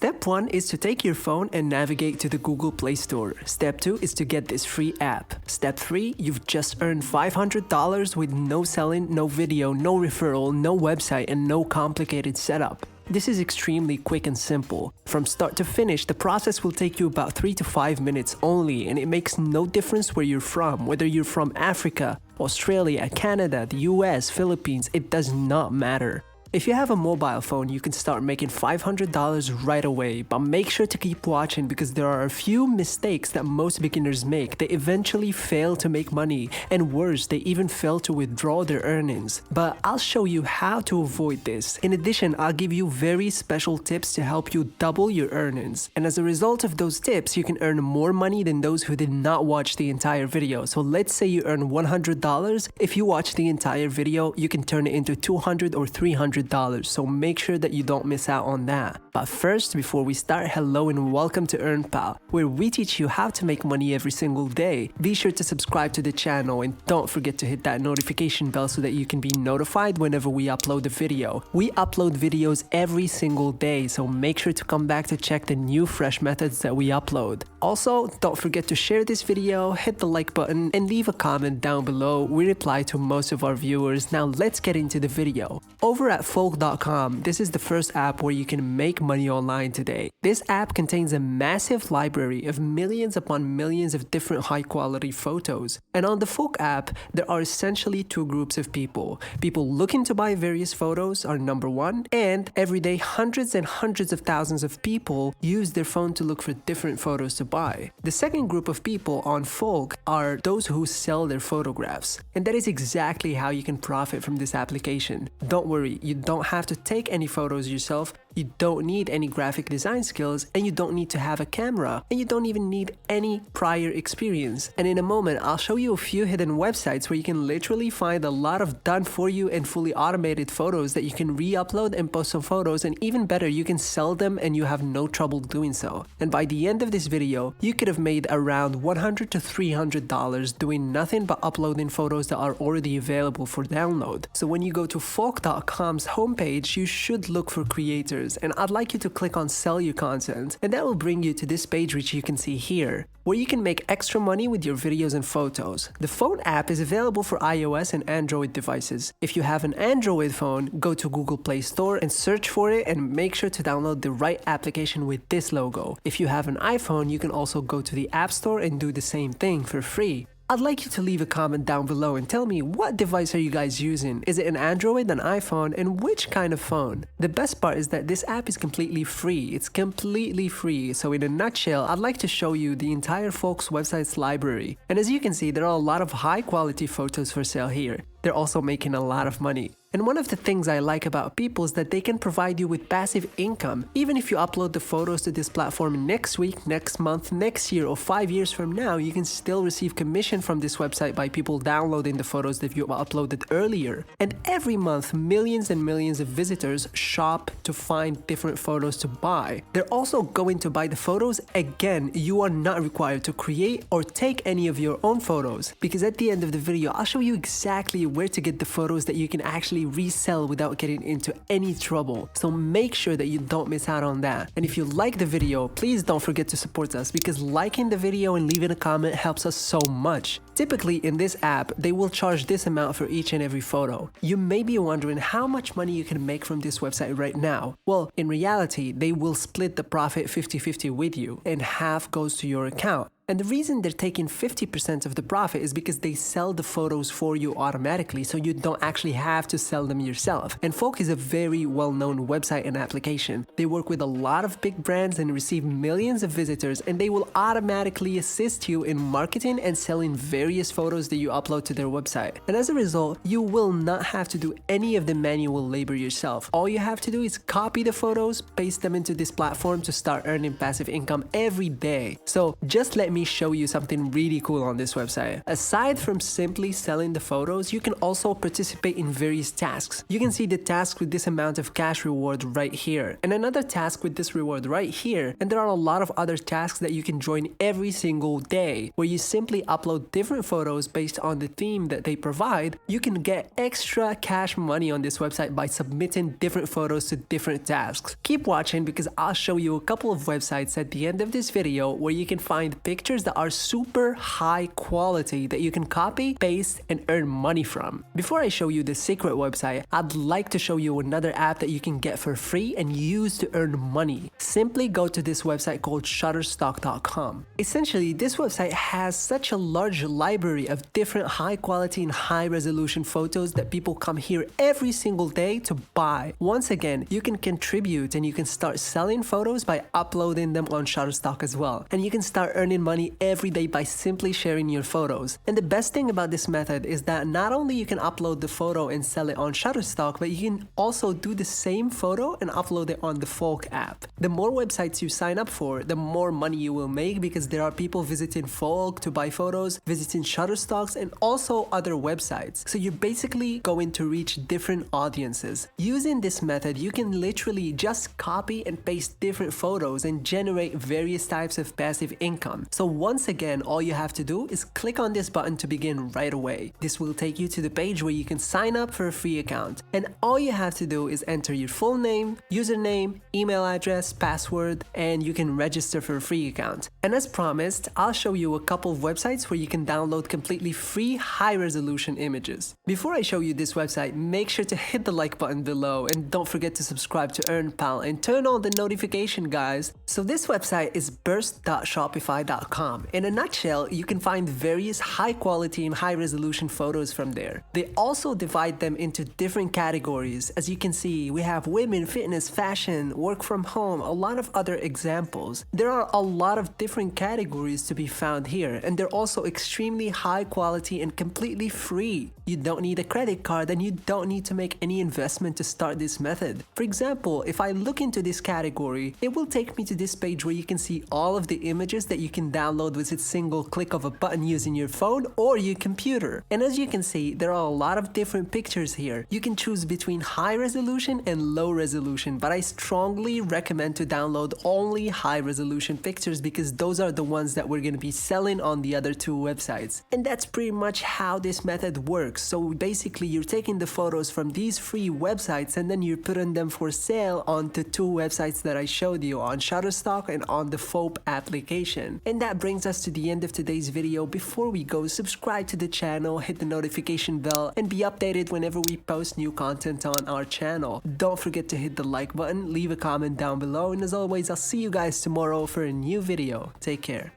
Step 1 is to take your phone and navigate to the Google Play Store. Step 2 is to get this free app. Step 3, you've just earned $500 with no selling, no video, no referral, no website, and no complicated setup. This is extremely quick and simple. From start to finish, the process will take you about 3 to 5 minutes only, and it makes no difference where you're from, whether you're from Africa, Australia, Canada, the US, Philippines, it does not matter. If you have a mobile phone, you can start making $500 right away, but make sure to keep watching because there are a few mistakes that most beginners make. They eventually fail to make money, and worse, they even fail to withdraw their earnings. But I'll show you how to avoid this. In addition, I'll give you very special tips to help you double your earnings. And as a result of those tips, you can earn more money than those who did not watch the entire video. So let's say you earn $100. If you watch the entire video, you can turn it into $200 or $300. So make sure that you don't miss out on that. But first, before we start, hello and welcome to EarnPal, where we teach you how to make money every single day. Be sure to subscribe to the channel and don't forget to hit that notification bell so that you can be notified whenever we upload a video. We upload videos every single day, so make sure to come back to check the new fresh methods that we upload. Also, don't forget to share this video, hit the like button, and leave a comment down below. We reply to most of our viewers. Now let's get into the video. Over at folk.com, this is the first app where you can make money online today. This app contains a massive library of millions upon millions of different high quality photos. And on the Folk app, there are essentially two groups of people. People looking to buy various photos are number one, and every day hundreds and hundreds of thousands of people use their phone to look for different photos to buy. The second group of people on Folk are those who sell their photographs. And that is exactly how you can profit from this application. Don't worry, you don't have to take any photos yourself, you don't need any graphic design skills, and you don't need to have a camera, and you don't even need any prior experience. And in a moment, I'll show you a few hidden websites where you can literally find a lot of done for you and fully automated photos that you can re-upload and post some photos, and even better, you can sell them and you have no trouble doing so. And by the end of this video, you could have made around $100 to $300 doing nothing but uploading photos that are already available for download. So when you go to folk.com's homepage, you should look for creators, and I'd like you to click on sell your content, and that will bring you to this page which you can see here, where you can make extra money with your videos and photos. The phone app is available for iOS and Android devices. If you have an Android phone, go to Google Play Store and search for it, and make sure to download the right application with this logo. If you have an iPhone, you can also go to the App Store and do the same thing for free. I'd like you to leave a comment down below and tell me, what device are you guys using? Is it an Android, an iPhone, and which kind of phone? The best part is that this app is completely free. It's completely free. So in a nutshell, I'd like to show you the entire Folks website's library. And as you can see, there are a lot of high quality photos for sale here. They're also making a lot of money. And one of the things I like about people is that they can provide you with passive income. Even if you upload the photos to this platform next week, next month, next year, or 5 years from now, you can still receive commission from this website by people downloading the photos that you uploaded earlier. And every month, millions and millions of visitors shop to find different photos to buy. They're also going to buy the photos again. You are not required to create or take any of your own photos, because at the end of the video, I'll show you exactly where to get the photos that you can actually resell without getting into any trouble. So make sure that you don't miss out on that. And if you like the video, please don't forget to support us, because liking the video and leaving a comment helps us so much. Typically in this app, they will charge this amount for each and every photo. You may be wondering how much money you can make from this website right now. Well, in reality, they will split the profit 50-50 with you, and half goes to your account. And the reason they're taking 50% of the profit is because they sell the photos for you automatically, so you don't actually have to sell them yourself. And Folk is a very well-known website and application. They work with a lot of big brands and receive millions of visitors, and they will automatically assist you in marketing and selling various photos that you upload to their website. And as a result, you will not have to do any of the manual labor yourself. All you have to do is copy the photos, paste them into this platform to start earning passive income every day. So just let me me show you something really cool on this website. Aside from simply selling the photos, you can also participate in various tasks. You can see the task with this amount of cash reward right here, and another task with this reward right here, and there are a lot of other tasks that you can join every single day, where you simply upload different photos based on the theme that they provide. You can get extra cash money on this website by submitting different photos to different tasks. Keep watching because I'll show you a couple of websites at the end of this video where you can find pictures that are super high quality that you can copy, paste, and earn money from. Before I show you the secret website, I'd like to show you another app that you can get for free and use to earn money. Simply go to this website called shutterstock.com. Essentially, this website has such a large library of different high quality and high resolution photos that people come here every single day to buy. Once again, you can contribute and you can start selling photos by uploading them on Shutterstock as well. And you can start earning money every day by simply sharing your photos. And the best thing about this method is that not only you can upload the photo and sell it on Shutterstock, but you can also do the same photo and upload it on the Folk app. The more websites you sign up for, the more money you will make because there are people visiting Folk to buy photos, visiting Shutterstocks, and also other websites. So you're basically going to reach different audiences. Using this method, you can literally just copy and paste different photos and generate various types of passive income. So once again, all you have to do is click on this button to begin right away. This will take you to the page where you can sign up for a free account. And all you have to do is enter your full name, username, email address, password, and you can register for a free account. And as promised, I'll show you a couple of websites where you can download completely free high-resolution images. Before I show you this website, make sure to hit the like button below and don't forget to subscribe to EarnPal and turn on the notification, guys. So this website is burst.shopify.com. In a nutshell, you can find various high-quality and high-resolution photos from there. They also divide them into different categories. As you can see, we have women, fitness, fashion, work from home, a lot of other examples. There are a lot of different categories to be found here, and they're also extremely high quality and completely free. You don't need a credit card and you don't need to make any investment to start this method. For example, if I look into this category, it will take me to this page where you can see all of the images that you can download with a single click of a button using your phone or your computer. And as you can see, there are a lot of different pictures here. You can choose between high resolution and low resolution, but I strongly recommend to download only high resolution pictures because those are the ones that we're going to be selling on the other two websites. And that's pretty much how this method works. So basically, you're taking the photos from these free websites and then you're putting them for sale onto two websites that I showed you, on Shutterstock and on the Folk application. And that brings us to the end of today's video. Before we go, subscribe to the channel, hit the notification bell, and be updated whenever we post new content on our channel. Don't forget to hit the like button, leave a comment down below, and as always, I'll see you guys tomorrow for a new video. Take care.